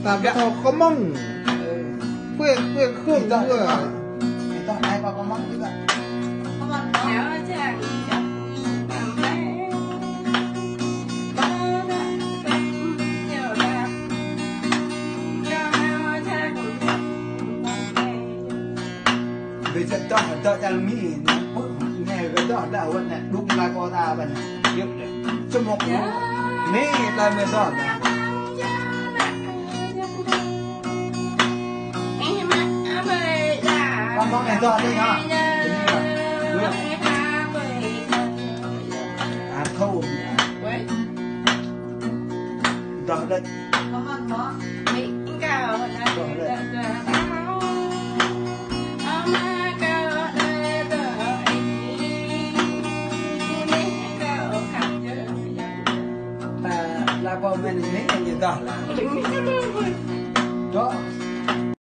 ta biết có mong quê khương nữa tao ai có mong chứ vậy bây giờ taoจะมีเนี่ยก็ได้วันนี้ลุกมาก็ตาบันเยอะเลยชั่วโมงนี่ตายเมื่อตอนcon mong này dọn đi hả à khâu dọn đây là con mình mấy người dọn là